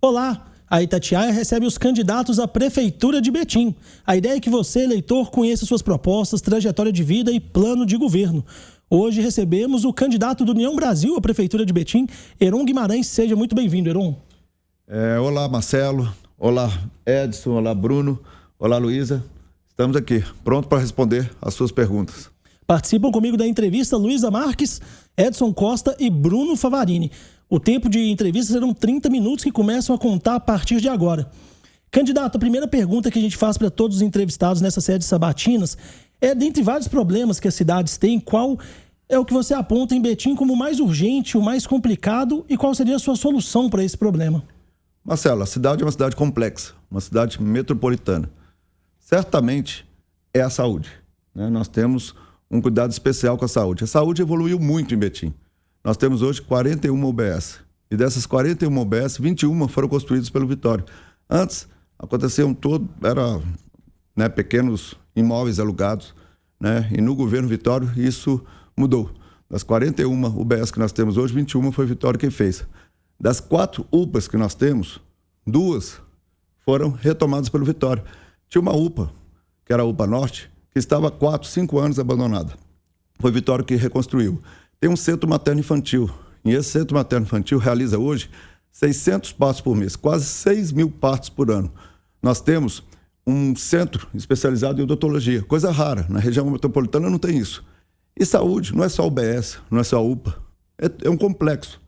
Olá! A Itatiaia recebe os candidatos à Prefeitura de Betim. A ideia é que você, eleitor, conheça suas propostas, trajetória de vida e plano de governo. Hoje recebemos o candidato do União Brasil à Prefeitura de Betim, Heron Guimarães. Seja muito bem-vindo, Heron. Olá, Marcelo. Olá, Edson. Olá, Bruno. Olá, Luísa. Estamos aqui, pronto para responder as suas perguntas. Participam comigo da entrevista Luísa Marques, Edson Costa e Bruno Favarini. O tempo de entrevista serão 30 minutos que começam a contar a partir de agora. Candidato, a primeira pergunta que a gente faz para todos os entrevistados nessa série de sabatinas é, dentre vários problemas que as cidades têm, qual é o que você aponta em Betim como o mais urgente, o mais complicado e qual seria a sua solução para esse problema? Marcelo, a cidade é uma cidade complexa, uma cidade metropolitana. Certamente é a saúde, né? Nós temos um cuidado especial com a saúde. A saúde evoluiu muito em Betim. Nós temos hoje 41 UBS. E dessas 41 UBS, 21 foram construídas pelo Vitório. Antes, aconteciam pequenos imóveis alugados, né? E no governo Vitório, isso mudou. Das 41 UBS que nós temos hoje, 21 foi o Vitório quem fez. Das 4 UPAs que nós temos, 2 foram retomadas pelo Vitório. Tinha uma UPA, que era a UPA Norte, que estava há 4, 5 anos abandonada. Foi o Vitório que reconstruiu. Tem um centro materno-infantil. E esse centro materno-infantil realiza hoje 600 partos por mês, quase 6 mil partos por ano. Nós temos um centro especializado em odontologia, coisa rara. Na região metropolitana não tem isso. E saúde não é só UBS, não é só UPA. É um complexo.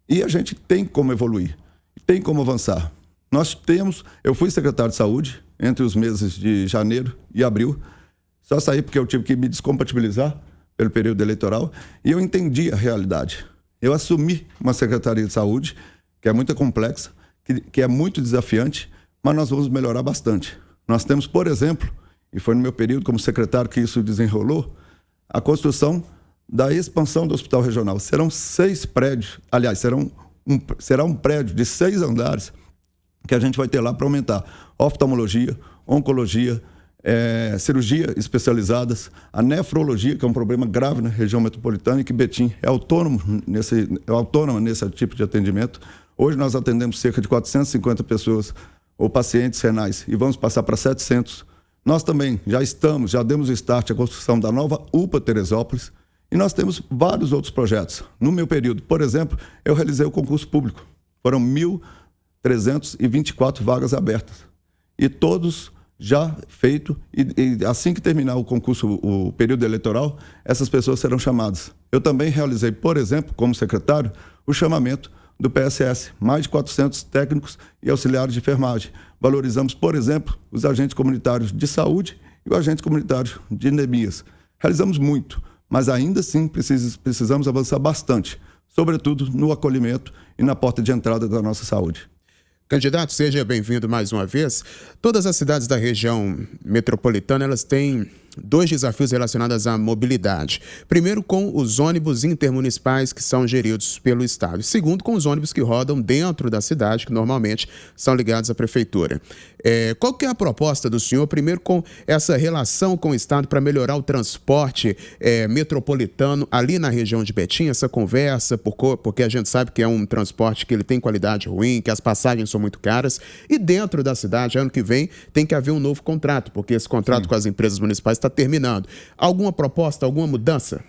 E a gente tem como evoluir, tem como avançar. Eu fui secretário de saúde entre os meses de janeiro e abril. Só saí porque eu tive que me descompatibilizar pelo período eleitoral, e eu entendi a realidade. Eu assumi uma Secretaria de Saúde, que é muito complexa, que é muito desafiante, mas nós vamos melhorar bastante. Nós temos, por exemplo, e foi no meu período como secretário que isso desenrolou, a construção da expansão do Hospital Regional. Serão 6 prédios, aliás, será um prédio de 6 andares que a gente vai ter lá para aumentar oftalmologia, oncologia, cirurgia especializadas, a nefrologia, que é um problema grave na região metropolitana e que Betim é autônoma nesse tipo de atendimento. Hoje nós atendemos cerca de 450 pessoas ou pacientes renais e vamos passar para 700. Nós também já demos o start à construção da nova UPA Teresópolis e nós temos vários outros projetos. No meu período, por exemplo, eu realizei o concurso público. Foram 1.324 vagas abertas e todos já feito, e assim que terminar o concurso, o período eleitoral, essas pessoas serão chamadas. Eu também realizei, por exemplo, como secretário, o chamamento do PSS, mais de 400 técnicos e auxiliares de enfermagem. Valorizamos, por exemplo, os agentes comunitários de saúde e o agente comunitário de endemias. Realizamos muito, mas ainda assim precisamos avançar bastante, sobretudo no acolhimento e na porta de entrada da nossa saúde. Candidato, seja bem-vindo mais uma vez. Todas as cidades da região metropolitana, elas têm 2 desafios relacionados à mobilidade. Primeiro, com os ônibus intermunicipais que são geridos pelo Estado. Segundo, com os ônibus que rodam dentro da cidade, que normalmente são ligados à prefeitura. Qual que é a proposta do senhor, primeiro, com essa relação com o Estado para melhorar o transporte metropolitano ali na região de Betim, essa conversa, porque a gente sabe que é um transporte que ele tem qualidade ruim, que as passagens são muito caras, e dentro da cidade, ano que vem, tem que haver um novo contrato, porque esse contrato com as empresas municipais está terminando. Alguma proposta, alguma mudança?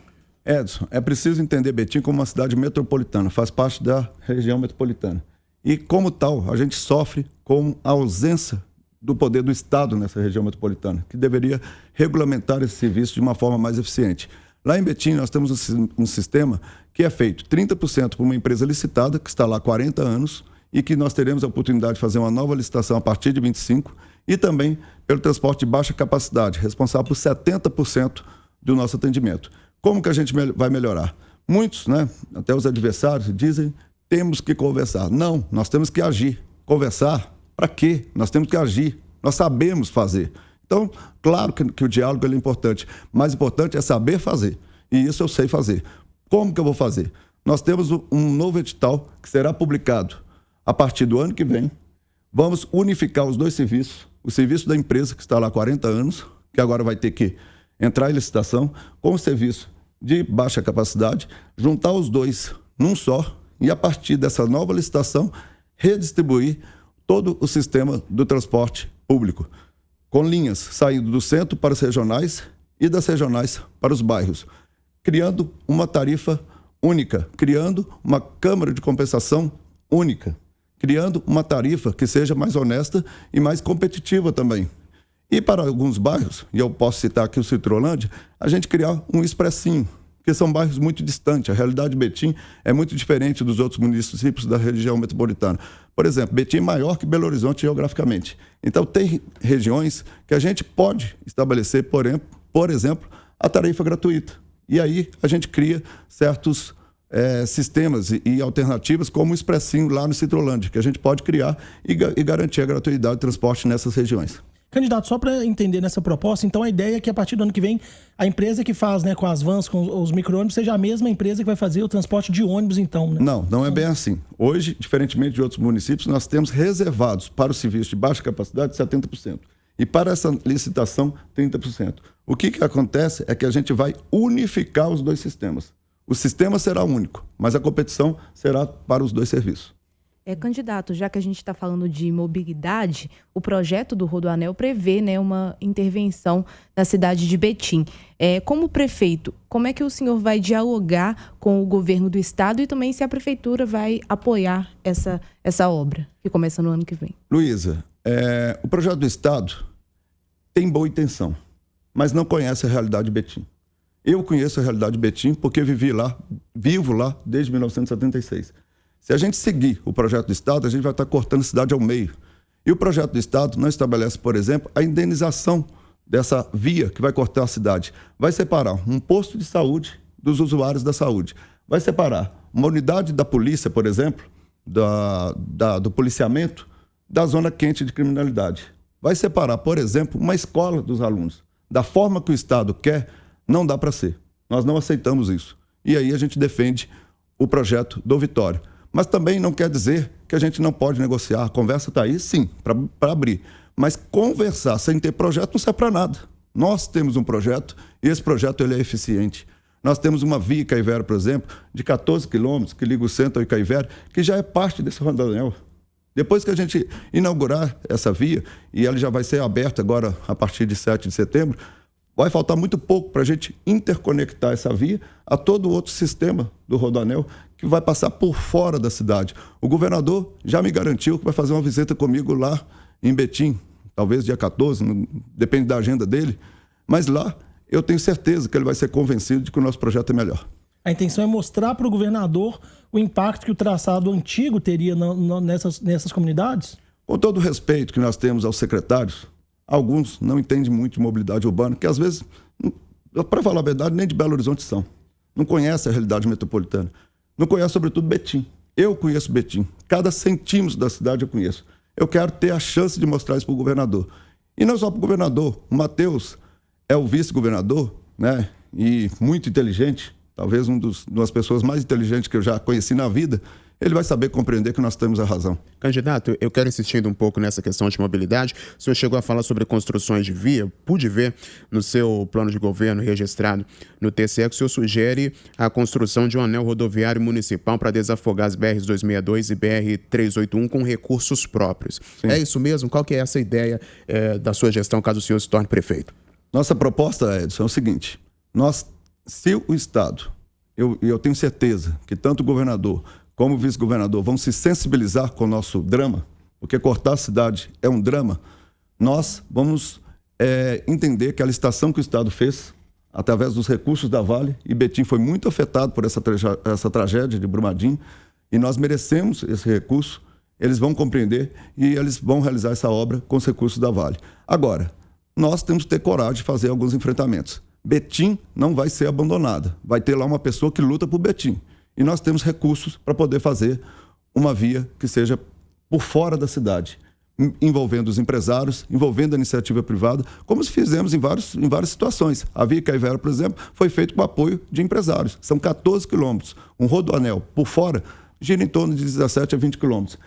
Edson, é preciso entender Betim como uma cidade metropolitana, faz parte da região metropolitana. E como tal, a gente sofre com a ausência do poder do Estado nessa região metropolitana, que deveria regulamentar esse serviço de uma forma mais eficiente. Lá em Betim nós temos um sistema que é feito 30% por uma empresa licitada, que está lá há 40 anos, e que nós teremos a oportunidade de fazer uma nova licitação a partir de 25, e também pelo transporte de baixa capacidade, responsável por 70% do nosso atendimento. Como que a gente vai melhorar? Muitos, até os adversários, dizem temos que conversar. Não, nós temos que agir. Conversar, para quê? Nós temos que agir. Nós sabemos fazer. Então, claro que o diálogo é importante. Mais importante é saber fazer. E isso eu sei fazer. Como que eu vou fazer? Nós temos um novo edital que será publicado a partir do ano que vem. Vamos unificar os 2 serviços. O serviço da empresa, que está lá há 40 anos, que agora vai ter que entrar em licitação, com o serviço de baixa capacidade, juntar os 2 num só, e a partir dessa nova licitação, redistribuir todo o sistema do transporte público, com linhas saindo do centro para as regionais e das regionais para os bairros, criando uma tarifa única, criando uma câmara de compensação única, criando uma tarifa que seja mais honesta e mais competitiva também. E para alguns bairros, e eu posso citar aqui o Citrolândia, a gente criar um expressinho, porque são bairros muito distantes. A realidade de Betim é muito diferente dos outros municípios da região metropolitana. Por exemplo, Betim é maior que Belo Horizonte geograficamente. Então, tem regiões que a gente pode estabelecer, por exemplo, a tarifa gratuita. E aí a gente cria certos sistemas e alternativas, como o expressinho lá no Citrolândia, que a gente pode criar e garantir a gratuidade de transporte nessas regiões. Candidato, só para entender nessa proposta, então a ideia é que a partir do ano que vem, a empresa que faz, né, com as vans, com os micro-ônibus, seja a mesma empresa que vai fazer o transporte de ônibus, então, né? Não é bem assim. Hoje, diferentemente de outros municípios, nós temos reservados para o serviço de baixa capacidade 70%. E para essa licitação, 30%. O que acontece é que a gente vai unificar os dois sistemas. O sistema será único, mas a competição será para os dois serviços. Candidato, já que a gente está falando de mobilidade, o projeto do Rodoanel prevê, né, uma intervenção na cidade de Betim. Como prefeito, como é que o senhor vai dialogar com o governo do estado e também se a prefeitura vai apoiar essa obra que começa no ano que vem? Luísa, o projeto do estado tem boa intenção, mas não conhece a realidade de Betim. Eu conheço a realidade de Betim porque vivo lá desde 1976. Se a gente seguir o projeto do estado, a gente vai estar cortando a cidade ao meio. E o projeto do estado não estabelece, por exemplo, a indenização dessa via que vai cortar a cidade. Vai separar um posto de saúde dos usuários da saúde. Vai separar uma unidade da polícia, por exemplo, do policiamento, da zona quente de criminalidade. Vai separar, por exemplo, uma escola dos alunos. Da forma que o estado quer, não dá para ser. Nós não aceitamos isso. E aí a gente defende o projeto do Vitório. Mas também não quer dizer que a gente não pode negociar. A conversa está aí, sim, para abrir. Mas conversar sem ter projeto não serve para nada. Nós temos um projeto e esse projeto ele é eficiente. Nós temos uma via Icaivera, por exemplo, de 14 quilômetros, que liga o centro ao Icaivera, que já é parte desse rodoanel. Depois que a gente inaugurar essa via, e ela já vai ser aberta agora a partir de 7 de setembro, vai faltar muito pouco para a gente interconectar essa via a todo o outro sistema do Rodoanel que vai passar por fora da cidade. O governador já me garantiu que vai fazer uma visita comigo lá em Betim, talvez dia 14, depende da agenda dele, mas lá eu tenho certeza que ele vai ser convencido de que o nosso projeto é melhor. A intenção é mostrar para o governador o impacto que o traçado antigo teria nessas comunidades? Com todo o respeito que nós temos aos secretários, alguns não entendem muito de mobilidade urbana, que às vezes, para falar a verdade, nem de Belo Horizonte são. Não conhecem a realidade metropolitana. Não conhecem, sobretudo, Betim. Eu conheço Betim. Cada centímetro da cidade eu conheço. Eu quero ter a chance de mostrar isso para o governador. E não só para o governador. O Matheus é o vice-governador, né? E muito inteligente. Talvez uma das pessoas mais inteligentes que eu já conheci na vida. Ele vai saber compreender que nós temos a razão. Candidato, eu quero insistir um pouco nessa questão de mobilidade. O senhor chegou a falar sobre construções de via. Pude ver no seu plano de governo registrado no TCE que o senhor sugere a construção de um anel rodoviário municipal para desafogar as BR-262 e BR-381 com recursos próprios. Sim. É isso mesmo? Qual que é essa ideia da sua gestão, caso o senhor se torne prefeito? Nossa proposta, Edson, é o seguinte. Se o Estado, eu tenho certeza que tanto o governador como o vice-governador vão se sensibilizar com o nosso drama, porque cortar a cidade é um drama, nós vamos entender que a licitação que o Estado fez, através dos recursos da Vale, e Betim foi muito afetado por essa tragédia de Brumadinho, e nós merecemos esse recurso, eles vão compreender e eles vão realizar essa obra com os recursos da Vale. Agora, nós temos que ter coragem de fazer alguns enfrentamentos. Betim não vai ser abandonada, vai ter lá uma pessoa que luta por Betim. E nós temos recursos para poder fazer uma via que seja por fora da cidade, envolvendo os empresários, envolvendo a iniciativa privada, como fizemos em várias situações. A via Icaivera, por exemplo, foi feita com apoio de empresários. São 14 quilômetros. Um rodoanel por fora gira em torno de 17 a 20 quilômetros.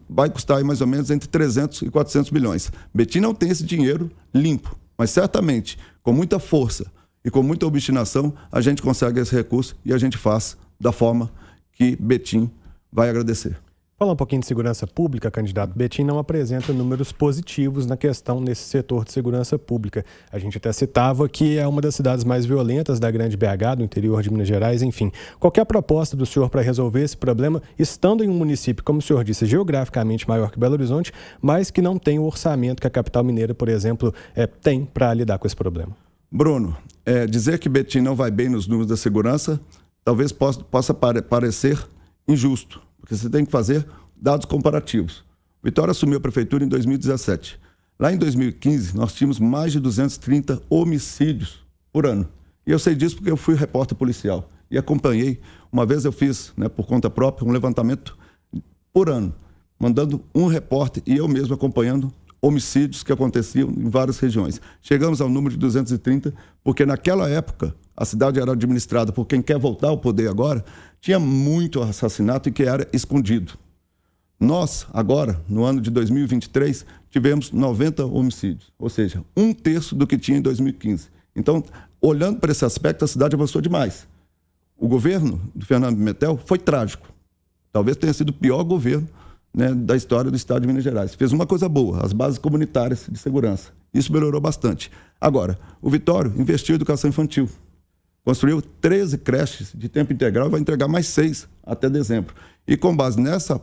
Vai custar aí mais ou menos entre 300 e 400 milhões. Betim não tem esse dinheiro limpo, mas certamente, com muita força e com muita obstinação, a gente consegue esse recurso e a gente faz da forma que Betim vai agradecer. Falar um pouquinho de segurança pública, candidato. Betim não apresenta números positivos na questão nesse setor de segurança pública. A gente até citava que é uma das cidades mais violentas da grande BH, do interior de Minas Gerais, enfim. Qual que é a proposta do senhor para resolver esse problema, estando em um município, como o senhor disse, geograficamente maior que Belo Horizonte, mas que não tem o orçamento que a capital mineira, por exemplo, tem para lidar com esse problema? Bruno, dizer que Betim não vai bem nos números da segurança talvez possa parecer injusto, porque você tem que fazer dados comparativos. Vitória assumiu a prefeitura em 2017. Lá em 2015, nós tínhamos mais de 230 homicídios por ano. E eu sei disso porque eu fui repórter policial e acompanhei. Uma vez eu fiz, por conta própria, um levantamento por ano, mandando um repórter e eu mesmo acompanhando homicídios que aconteciam em várias regiões. Chegamos ao número de 230, porque naquela época a cidade era administrada por quem quer voltar ao poder agora, tinha muito assassinato e que era escondido. Nós, agora, no ano de 2023, tivemos 90 homicídios, ou seja, 1/3 do que tinha em 2015. Então, olhando para esse aspecto, a cidade avançou demais. O governo do Fernando Pimentel foi trágico. Talvez tenha sido o pior governo da história do estado de Minas Gerais. Fez uma coisa boa, as bases comunitárias de segurança. Isso melhorou bastante. Agora, o Vitório investiu em educação infantil. Construiu 13 creches de tempo integral e vai entregar mais 6 até dezembro. E com base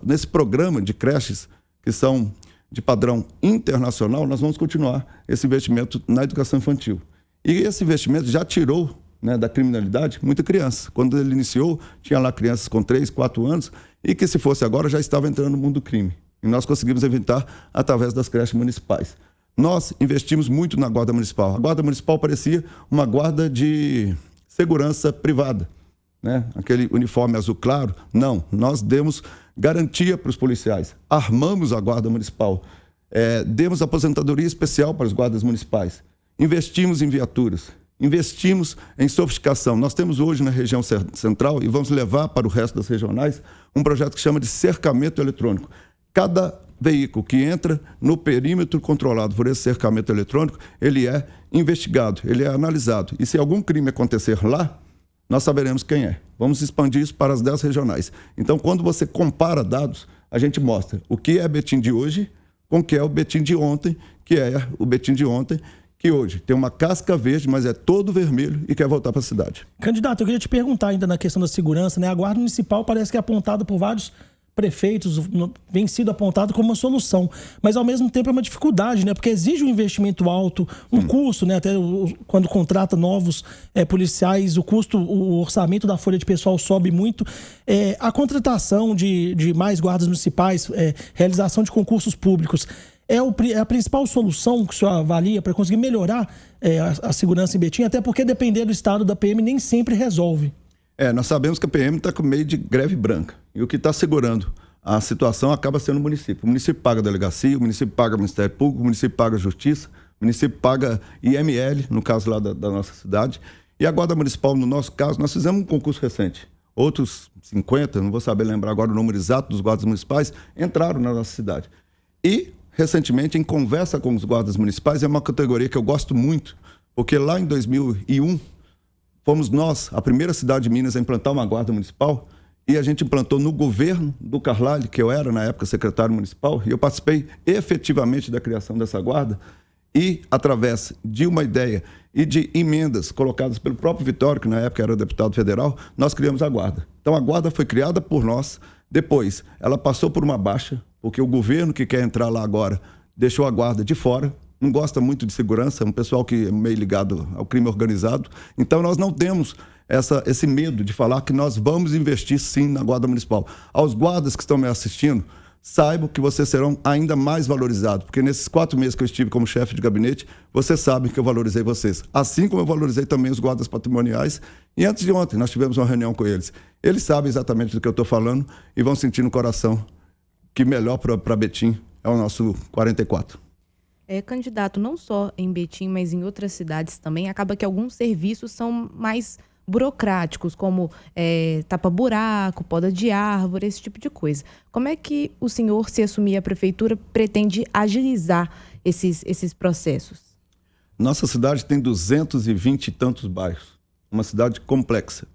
nesse programa de creches, que são de padrão internacional, nós vamos continuar esse investimento na educação infantil. E esse investimento já tirou da criminalidade muita criança. Quando ele iniciou, tinha lá crianças com 3, 4 anos e que, se fosse agora, já estava entrando no mundo do crime. E nós conseguimos evitar através das creches municipais. Nós investimos muito na Guarda Municipal. A Guarda Municipal parecia uma guarda de segurança privada, aquele uniforme azul claro. Não, nós demos garantia para os policiais, armamos a Guarda Municipal, demos aposentadoria especial para os guardas municipais, investimos em viaturas, investimos em sofisticação. Nós temos hoje na região central, e vamos levar para o resto das regionais, um projeto que chama de cercamento eletrônico. Cada veículo que entra no perímetro controlado por esse cercamento eletrônico, ele é investigado, ele é analisado. E se algum crime acontecer lá, nós saberemos quem é. Vamos expandir isso para as 10 regionais. Então, quando você compara dados, a gente mostra o que é Betim de hoje com o que é o Betim de ontem, que é o Betim de ontem, que hoje tem uma casca verde, mas é todo vermelho e quer voltar para a cidade. Candidato, eu queria te perguntar ainda na questão da segurança, A Guarda Municipal parece que é apontada por vários prefeitos, vem sido apontado como uma solução, mas ao mesmo tempo é uma dificuldade, porque exige um investimento alto, um custo, até quando contrata novos policiais, o orçamento da folha de pessoal sobe muito. A contratação de mais guardas municipais, realização de concursos públicos, é a principal solução que o senhor avalia para conseguir melhorar a segurança em Betim, até porque depender do estado da PM nem sempre resolve. Nós sabemos que a PM está com meio de greve branca. E o que está segurando a situação acaba sendo o município. O município paga a delegacia, o município paga o Ministério Público, o município paga a Justiça, o município paga IML, no caso lá da nossa cidade. E a Guarda Municipal, no nosso caso, nós fizemos um concurso recente. Outros 50, não vou saber lembrar agora o número exato dos guardas municipais, entraram na nossa cidade. E, recentemente, em conversa com os guardas municipais, é uma categoria que eu gosto muito, porque lá em 2001, fomos nós, a primeira cidade de Minas, a implantar uma guarda municipal, e a gente implantou no governo do Carlalho, que eu era, na época, secretário municipal, e eu participei efetivamente da criação dessa guarda, e através de uma ideia e de emendas colocadas pelo próprio Vitório, que na época era deputado federal, nós criamos a guarda. Então a guarda foi criada por nós, depois ela passou por uma baixa, porque o governo que quer entrar lá agora deixou a guarda de fora, não gosta muito de segurança, é um pessoal que é meio ligado ao crime organizado. Então nós não temos esse medo de falar que nós vamos investir sim na Guarda Municipal. Aos guardas que estão me assistindo, saibam que vocês serão ainda mais valorizados, porque nesses 4 meses que eu estive como chefe de gabinete, vocês sabem que eu valorizei vocês. Assim como eu valorizei também os guardas patrimoniais. E antes de ontem, nós tivemos uma reunião com eles. Eles sabem exatamente do que eu estou falando e vão sentir no coração que melhor para Betim é o nosso 44. Candidato, não só em Betim, mas em outras cidades também, acaba que alguns serviços são mais burocráticos, como tapa-buraco, poda de árvore, esse tipo de coisa. Como é que o senhor, se assumir a prefeitura, pretende agilizar esses processos? Nossa cidade tem 220 e tantos bairros, uma cidade complexa.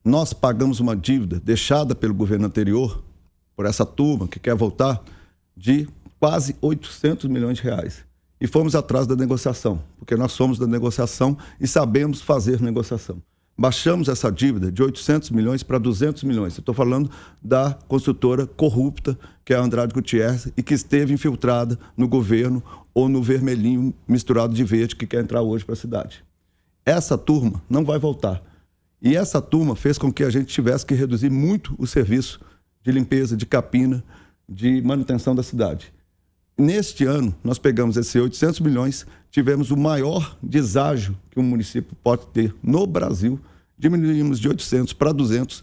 Nós pagamos uma dívida deixada pelo governo anterior, por essa turma que quer voltar, de quase 800 milhões de reais. E fomos atrás da negociação, porque nós somos da negociação e sabemos fazer negociação. Baixamos essa dívida de 800 milhões para 200 milhões. Eu estou falando da construtora corrupta, que é a Andrade Gutierrez, e que esteve infiltrada no governo ou no vermelhinho misturado de verde que quer entrar hoje para a cidade. Essa turma não vai voltar. E essa turma fez com que a gente tivesse que reduzir muito o serviço de limpeza, de capina, de manutenção da cidade. Neste ano, nós pegamos esses 800 milhões, tivemos o maior deságio que um município pode ter no Brasil, diminuímos de 800 para 200.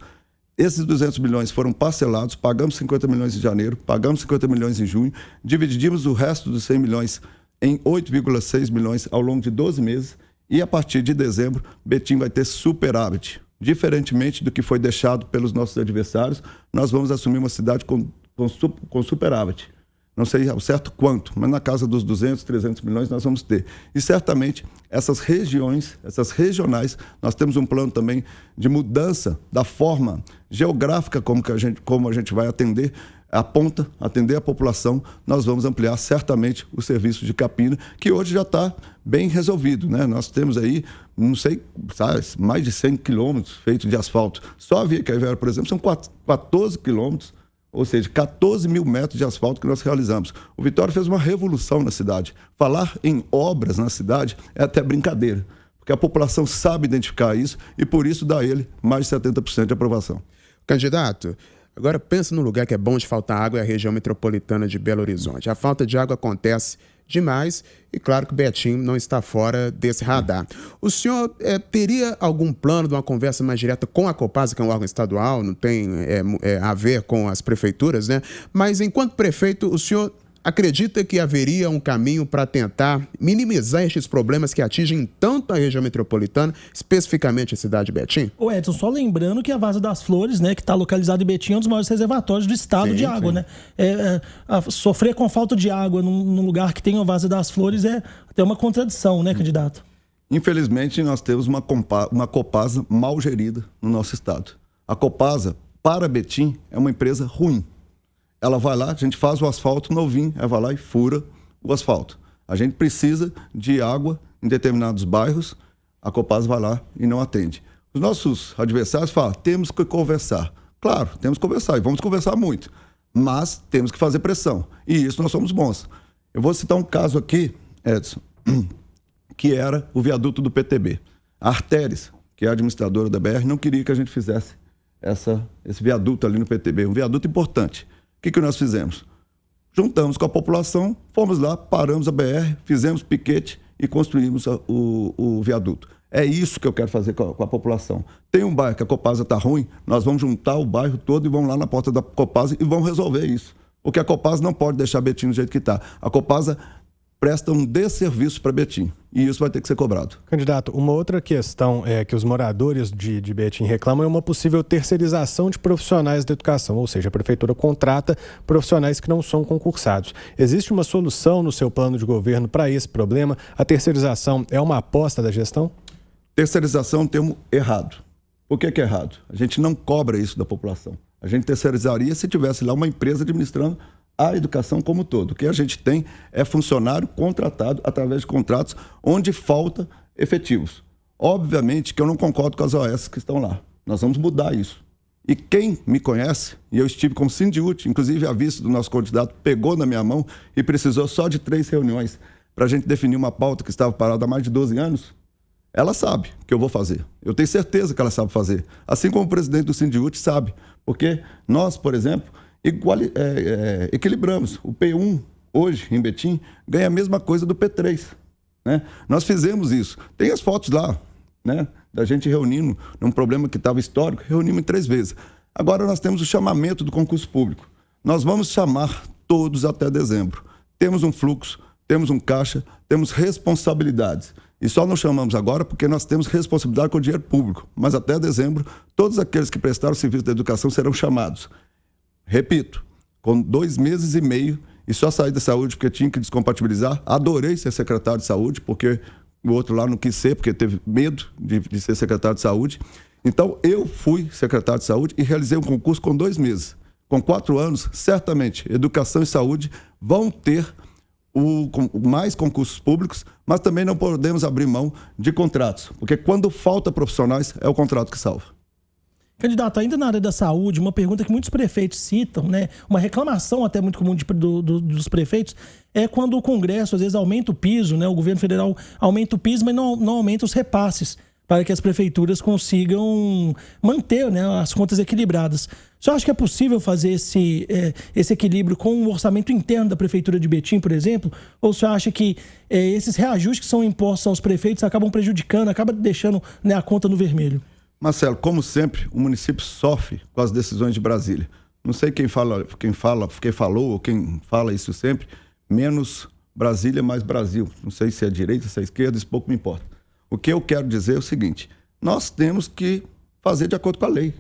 Esses 200 milhões foram parcelados, pagamos 50 milhões em janeiro, pagamos 50 milhões em junho, dividimos o resto dos 100 milhões em 8,6 milhões ao longo de 12 meses e a partir de dezembro, Betim vai ter superávit. Diferentemente do que foi deixado pelos nossos adversários, nós vamos assumir uma cidade com superávit. Não sei ao certo quanto, mas na casa dos 200, 300 milhões nós vamos ter. E certamente essas regiões, essas regionais, nós temos um plano também de mudança da forma geográfica como a gente vai atender a ponta, atender a população. Nós vamos ampliar certamente o serviço de capina, que hoje já está bem resolvido, né? Nós temos aí, não sei, mais de 100 quilômetros feitos de asfalto. Só a Via Caivera, por exemplo, são 14 quilômetros, ou seja, 14 mil metros de asfalto que nós realizamos. O Vitória fez uma revolução na cidade. Falar em obras na cidade é até brincadeira, porque a população sabe identificar isso e por isso dá a ele mais de 70% de aprovação. Candidato, agora pensa num lugar que é bom de faltar água, é a região metropolitana de Belo Horizonte. A falta de água acontece demais e claro que Betim não está fora desse radar. O senhor teria algum plano de uma conversa mais direta com a Copasa, que é um órgão estadual, não tem a ver com as prefeituras, né? Mas enquanto prefeito, o senhor acredita que haveria um caminho para tentar minimizar estes problemas que atingem tanto a região metropolitana, especificamente a cidade de Betim? Ô Edson, só lembrando que a Várzea das Flores, né, que está localizada em Betim, é um dos maiores reservatórios do estado de água, né? Sofrer com falta de água num lugar que tem a Várzea das Flores é até uma contradição, né, candidato? Infelizmente, nós temos uma Copasa mal gerida no nosso estado. A Copasa, para Betim, é uma empresa ruim. Ela vai lá, a gente faz o asfalto novinho, ela vai lá e fura o asfalto. A gente precisa de água em determinados bairros, a Copasa vai lá e não atende. Os nossos adversários falam, temos que conversar. Claro, temos que conversar e vamos conversar muito, mas temos que fazer pressão. E isso nós somos bons. Eu vou citar um caso aqui, Edson, que era o viaduto do PTB. A Artéres, que é a administradora da BR, não queria que a gente fizesse esse viaduto ali no PTB, um viaduto importante. O que nós fizemos? Juntamos com a população, fomos lá, paramos a BR, fizemos piquete e construímos o viaduto. É isso que eu quero fazer com a população. Tem um bairro que a Copasa está ruim, nós vamos juntar o bairro todo e vamos lá na porta da Copasa e vamos resolver isso. Porque a Copasa não pode deixar Betim do jeito que está. A Copasa presta um desserviço para Betim e isso vai ter que ser cobrado. Candidato, uma outra questão que os moradores de Betim reclamam é uma possível terceirização de profissionais da educação, ou seja, a prefeitura contrata profissionais que não são concursados. Existe uma solução no seu plano de governo para esse problema? A terceirização é uma aposta da gestão? Terceirização é um termo errado. Por que é errado? A gente não cobra isso da população. A gente terceirizaria se tivesse lá uma empresa administrando a educação como um todo. O que a gente tem é funcionário contratado através de contratos onde falta efetivos. Obviamente que eu não concordo com as OS que estão lá. Nós vamos mudar isso. E quem me conhece, e eu estive com o Sindiúti, inclusive a vista do nosso candidato pegou na minha mão e precisou só de 3 reuniões para a gente definir uma pauta que estava parada há mais de 12 anos, ela sabe que eu vou fazer. Eu tenho certeza que ela sabe fazer. Assim como o presidente do Sindiúti sabe. Porque nós, por exemplo, equilibramos. O P1, hoje, em Betim, ganha a mesma coisa do P3. Né? Nós fizemos isso. Tem as fotos lá, né? Da gente reunindo num problema que estava histórico, reunimos em 3 vezes. Agora nós temos o chamamento do concurso público. Nós vamos chamar todos até dezembro. Temos um fluxo, temos um caixa, temos responsabilidades. E só não chamamos agora porque nós temos responsabilidade com o dinheiro público. Mas até dezembro, todos aqueles que prestaram serviço da educação serão chamados. Repito, com 2 meses e meio, e só saí da saúde porque tinha que descompatibilizar. Adorei ser secretário de saúde, porque o outro lá não quis ser, porque teve medo de ser secretário de saúde. Então, eu fui secretário de saúde e realizei um concurso com 2 meses. Com 4 anos, certamente, educação e saúde vão ter mais concursos públicos, mas também não podemos abrir mão de contratos, porque quando falta profissionais, é o contrato que salva. Candidato, ainda na área da saúde, uma pergunta que muitos prefeitos citam, né, uma reclamação até muito comum dos prefeitos, é quando o Congresso às vezes aumenta o piso, né, o governo federal aumenta o piso, mas não aumenta os repasses para que as prefeituras consigam manter, né, as contas equilibradas. O senhor acha que é possível fazer esse equilíbrio com o orçamento interno da Prefeitura de Betim, por exemplo? Ou o senhor acha que esses reajustes que são impostos aos prefeitos acabam prejudicando, acabam deixando, né, a conta no vermelho? Marcelo, como sempre, o município sofre com as decisões de Brasília. Não sei quem falou ou quem fala isso sempre, menos Brasília, mais Brasil. Não sei se é direita, se é esquerda, isso pouco me importa. O que eu quero dizer é o seguinte: nós temos que fazer de acordo com a lei,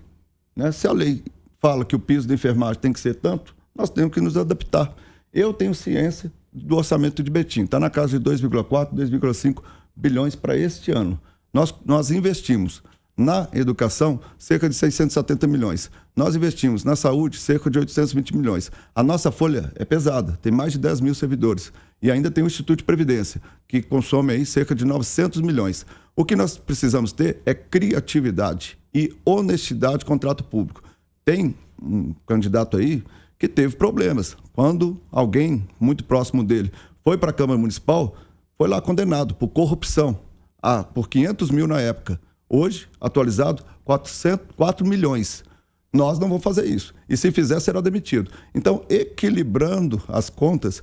né? Se a lei fala que o piso de enfermagem tem que ser tanto, nós temos que nos adaptar. Eu tenho ciência do orçamento de Betim, está na casa de 2,4, 2,5 bilhões para este ano. Nós investimos na educação cerca de 670 milhões. Nós investimos na saúde cerca de 820 milhões. A nossa folha é pesada, tem mais de 10 mil servidores. E ainda tem o Instituto de Previdência, que consome aí cerca de 900 milhões. O que nós precisamos ter é criatividade e honestidade de contrato público. Tem um candidato aí que teve problemas. Quando alguém muito próximo dele foi para a Câmara Municipal, foi lá condenado por corrupção, por 500 mil na época. Hoje, atualizado, 4 milhões. Nós não vamos fazer isso. E se fizer, será demitido. Então, equilibrando as contas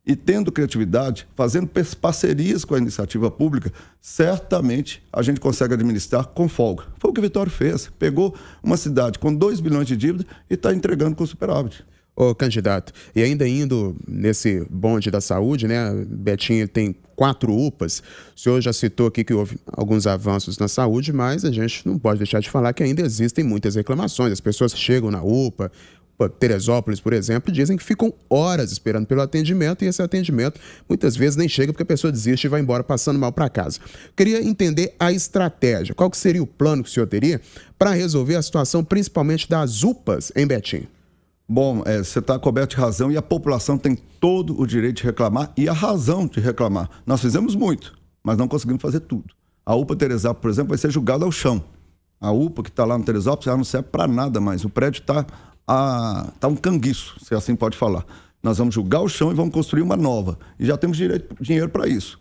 e tendo criatividade, fazendo parcerias com a iniciativa pública, certamente a gente consegue administrar com folga. Foi o que o Vitório fez. Pegou uma cidade com 2 bilhões de dívida e está entregando com superávit. Ô, candidato, e ainda indo nesse bonde da saúde, né? Betim tem 4 UPAs. O senhor já citou aqui que houve alguns avanços na saúde, mas a gente não pode deixar de falar que ainda existem muitas reclamações. As pessoas chegam na UPA, Teresópolis, por exemplo, dizem que ficam horas esperando pelo atendimento e esse atendimento muitas vezes nem chega porque a pessoa desiste e vai embora passando mal para casa. Queria entender a estratégia. Qual que seria o plano que o senhor teria para resolver a situação principalmente das UPAs em Betim? Bom, você está coberto de razão e a população tem todo o direito de reclamar e a razão de reclamar. Nós fizemos muito, mas não conseguimos fazer tudo. A UPA Teresópolis, por exemplo, vai ser julgada ao chão. A UPA que está lá no Teresópolis, ela não serve para nada mais. O prédio está um canguiço, se assim pode falar. Nós vamos julgar o chão e vamos construir uma nova. E já temos dinheiro para isso.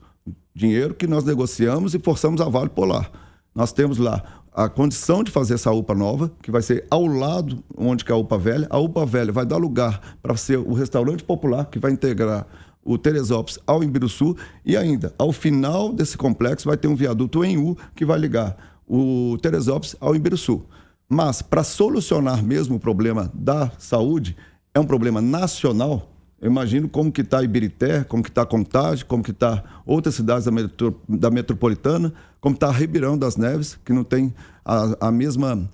Dinheiro que nós negociamos e forçamos a Vale por lá. Nós temos lá a condição de fazer essa UPA nova, que vai ser ao lado onde que é a UPA velha. A UPA velha vai dar lugar para ser o restaurante popular, que vai integrar o Teresópolis ao Imbiruçu. E ainda, ao final desse complexo, vai ter um viaduto em U que vai ligar o Teresópolis ao Imbiruçu. Mas, para solucionar mesmo o problema da saúde, é um problema nacional. Eu imagino como que está Ibirité, como que está Contagem, como que está outras cidades da metropolitana, como está Ribeirão das Neves, que não tem a mesma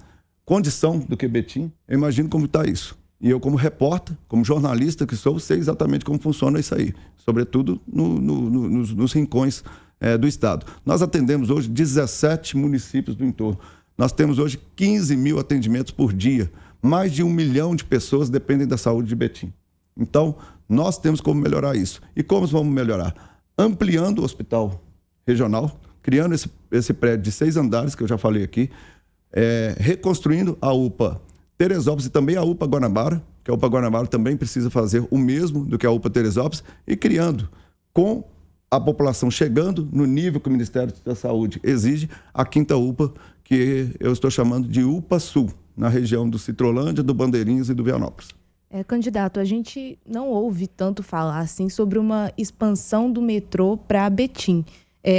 condição do que Betim. Eu imagino como está isso. E eu, como repórter, como jornalista que sou, sei exatamente como funciona isso aí, sobretudo nos rincões do estado. Nós atendemos hoje 17 municípios do entorno. Nós temos hoje 15 mil atendimentos por dia. Mais de 1 milhão de pessoas dependem da saúde de Betim. Então, nós temos como melhorar isso. E como vamos melhorar? Ampliando o hospital regional, criando esse prédio de 6 andares, que eu já falei aqui, reconstruindo a UPA Teresópolis e também a UPA Guanabara, que a UPA Guanabara também precisa fazer o mesmo do que a UPA Teresópolis, e criando, com a população chegando no nível que o Ministério da Saúde exige, a 5ª UPA, que eu estou chamando de UPA Sul, na região do Citrolândia, do Bandeirinhas e do Vianópolis. Candidato, a gente não ouve tanto falar assim sobre uma expansão do metrô para Betim.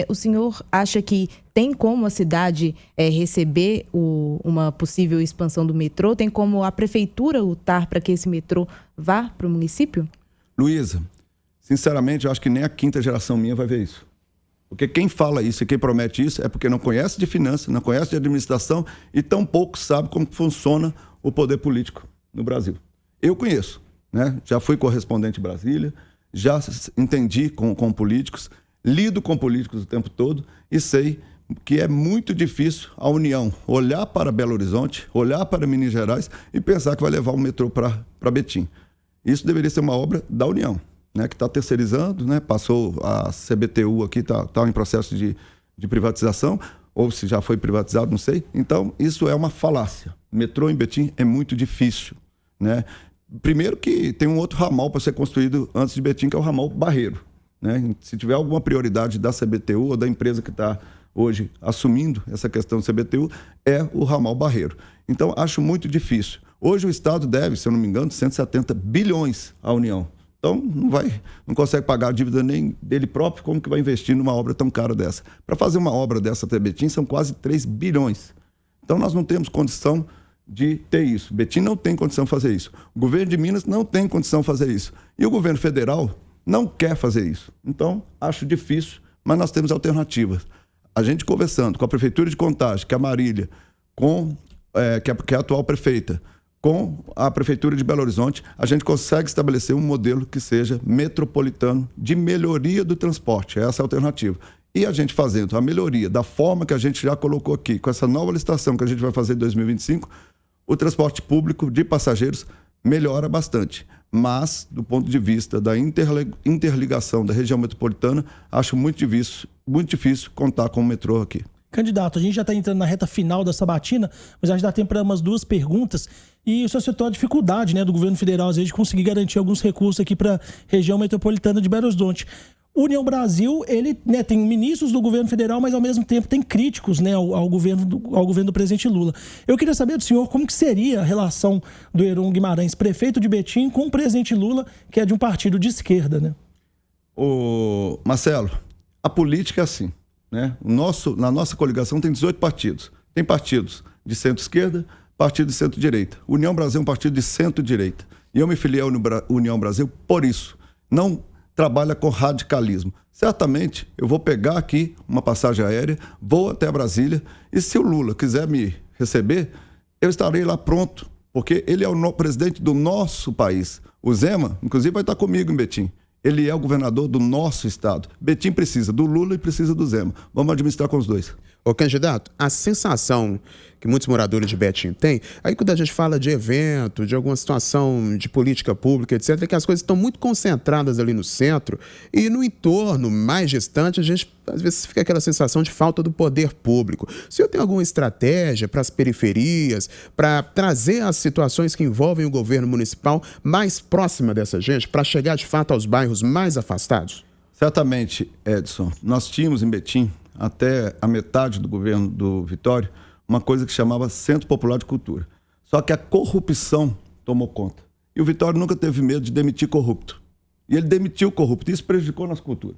O senhor acha que tem como a cidade receber uma possível expansão do metrô? Tem como a prefeitura lutar para que esse metrô vá para o município? Luísa, sinceramente, eu acho que nem a 5ª geração minha vai ver isso. Porque quem fala isso e quem promete isso é porque não conhece de finanças, não conhece de administração e tampouco sabe como funciona o poder político no Brasil. Eu conheço, né? Já fui correspondente em Brasília, já entendi com políticos, lido com políticos o tempo todo e sei que é muito difícil a União olhar para Belo Horizonte, olhar para Minas Gerais e pensar que vai levar o metrô para Betim. Isso deveria ser uma obra da União, né, que está terceirizando, né, passou a CBTU aqui, está em processo de privatização, ou se já foi privatizado, não sei. Então, isso é uma falácia. Metrô em Betim é muito difícil, né? Primeiro que tem um outro ramal para ser construído antes de Betim, que é o ramal Barreiro, né? Se tiver alguma prioridade da CBTU ou da empresa que está hoje assumindo essa questão do CBTU, é o ramal Barreiro. Então, acho muito difícil. Hoje o Estado deve, se eu não me engano, 170 bilhões à União. Então, não consegue pagar a dívida nem dele próprio, como que vai investir numa obra tão cara dessa? Para fazer uma obra dessa até Betim, são quase 3 bilhões. Então, nós não temos condição de ter isso. Betim não tem condição de fazer isso. O governo de Minas não tem condição de fazer isso. E o governo federal não quer fazer isso. Então, acho difícil, mas nós temos alternativas. A gente conversando com a Prefeitura de Contagem, que é a Marília, que é a atual prefeita, com a Prefeitura de Belo Horizonte, a gente consegue estabelecer um modelo que seja metropolitano de melhoria do transporte. Essa é a alternativa. E a gente fazendo a melhoria da forma que a gente já colocou aqui, com essa nova licitação que a gente vai fazer em 2025, o transporte público de passageiros melhora bastante. Mas, do ponto de vista da interligação da região metropolitana, acho muito difícil contar com o metrô aqui. Candidato, a gente já está entrando na reta final da sabatina, mas acho que dá tempo para umas 2 perguntas. E o senhor citou a dificuldade, né, do governo federal, às vezes, de conseguir garantir alguns recursos aqui para a região metropolitana de Belo Horizonte. União Brasil, ele, né, tem ministros do governo federal, mas ao mesmo tempo tem críticos, né, ao governo do presidente Lula. Eu queria saber do senhor como que seria a relação do Heron Guimarães, prefeito de Betim, com o presidente Lula, que é de um partido de esquerda, né? Ô, Marcelo, a política é assim, né? Na nossa coligação tem 18 partidos. Tem partidos de centro-esquerda, partido de centro-direita. União Brasil é um partido de centro-direita. E eu me filiei à União Brasil por isso. Não trabalha com radicalismo. Certamente eu vou pegar aqui uma passagem aérea, vou até Brasília, e se o Lula quiser me receber, eu estarei lá pronto, porque ele é o presidente do nosso país. O Zema, inclusive, vai estar comigo em Betim. Ele é o governador do nosso estado. Betim precisa do Lula e precisa do Zema. Vamos administrar com os dois. Ô, candidato, a sensação que muitos moradores de Betim têm, aí quando a gente fala de evento, de alguma situação de política pública, etc., é que as coisas estão muito concentradas ali no centro e no entorno mais distante, a gente às vezes fica aquela sensação de falta do poder público. O senhor tem alguma estratégia para as periferias, para trazer as situações que envolvem o governo municipal mais próxima dessa gente, para chegar de fato aos bairros mais afastados? Certamente, Edson, nós tínhamos em Betim, até a metade do governo do Vitório, uma coisa que chamava Centro Popular de Cultura. Só que a corrupção tomou conta. E o Vitório nunca teve medo de demitir corrupto. E ele demitiu corrupto. Isso prejudicou a nossa cultura.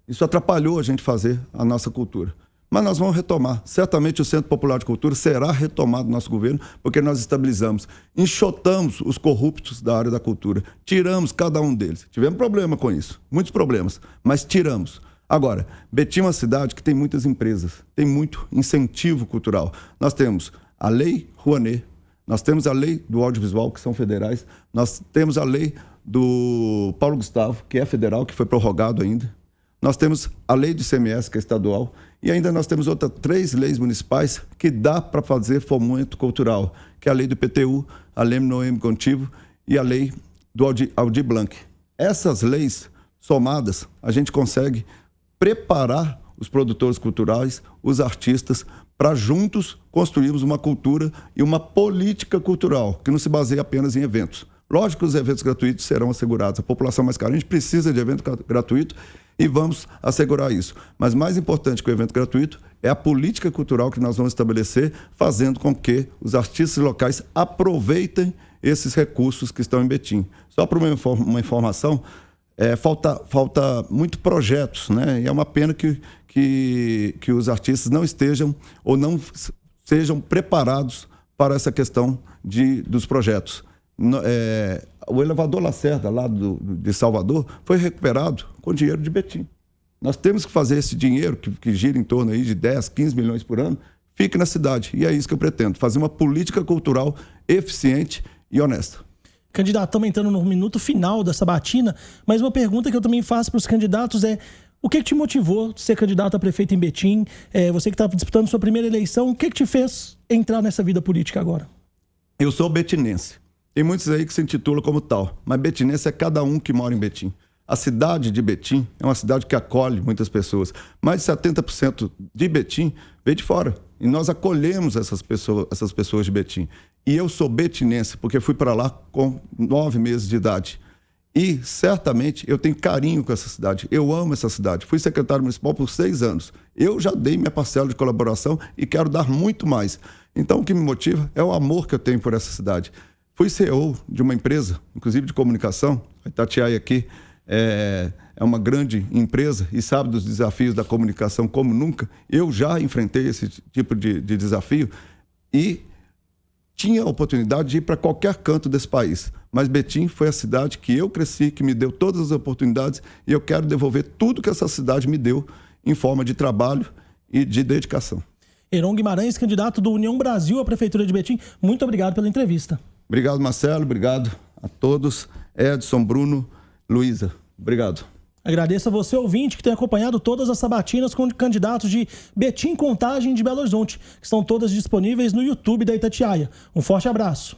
Isso atrapalhou a gente fazer a nossa cultura. Mas nós vamos retomar. Certamente o Centro Popular de Cultura será retomado no nosso governo, porque nós estabilizamos, enxotamos os corruptos da área da cultura, tiramos cada um deles. Tivemos problema com isso, muitos problemas, mas tiramos. Agora, Betim é uma cidade que tem muitas empresas, tem muito incentivo cultural. Nós temos a Lei Rouanet, nós temos a Lei do Audiovisual, que são federais, nós temos a Lei do Paulo Gustavo, que é federal, que foi prorrogado ainda. Nós temos a Lei do ICMS, que é estadual, e ainda nós temos outras 3 leis municipais que dá para fazer fomento cultural, que é a Lei do IPTU, a Lei Noemi Contivo e a Lei do Aldir Blanc. Essas leis somadas, a gente consegue preparar os produtores culturais, os artistas, para juntos construirmos uma cultura e uma política cultural que não se baseia apenas em eventos. Lógico que os eventos gratuitos serão assegurados. A população mais carente precisa de evento gratuito e vamos assegurar isso. Mas mais importante que o evento gratuito é a política cultural que nós vamos estabelecer, fazendo com que os artistas locais aproveitem esses recursos que estão em Betim. Só para uma informação, falta muito projetos, né? E é uma pena que os artistas não estejam ou não sejam preparados para essa questão dos projetos. O elevador Lacerda, lá de Salvador, foi recuperado com dinheiro de Betim. Nós temos que fazer esse dinheiro, que gira em torno aí de 10, 15 milhões por ano, fique na cidade. E é isso que eu pretendo, fazer uma política cultural eficiente e honesta. Candidato, estamos entrando no minuto final da sabatina, mas uma pergunta que eu também faço para os candidatos é: O que te motivou a ser candidato a prefeito em Betim? Você que está disputando sua primeira eleição, o que te fez entrar nessa vida política agora? Eu sou betinense. Tem muitos aí que se intitulam como tal, mas betinense é cada um que mora em Betim. A cidade de Betim é uma cidade que acolhe muitas pessoas. Mais de 70% de Betim veio de fora. E nós acolhemos essas pessoas de Betim. E eu sou betinense porque fui para lá com 9 meses de idade. E, certamente, eu tenho carinho com essa cidade. Eu amo essa cidade. Fui secretário municipal por 6 anos. Eu já dei minha parcela de colaboração e quero dar muito mais. Então, o que me motiva é o amor que eu tenho por essa cidade. Fui CEO de uma empresa, inclusive de comunicação. A Itatiaia aqui é uma grande empresa e sabe dos desafios da comunicação como nunca. Eu já enfrentei esse tipo de desafio e tinha a oportunidade de ir para qualquer canto desse país. Mas Betim foi a cidade que eu cresci, que me deu todas as oportunidades e eu quero devolver tudo que essa cidade me deu em forma de trabalho e de dedicação. Heron Guimarães, candidato do União Brasil à Prefeitura de Betim, muito obrigado pela entrevista. Obrigado, Marcelo. Obrigado a todos. Edson, Bruno, Luísa. Obrigado. Agradeço a você, ouvinte, que tem acompanhado todas as sabatinas com candidatos de Betim, Contagem de Belo Horizonte, que estão todas disponíveis no YouTube da Itatiaia. Um forte abraço.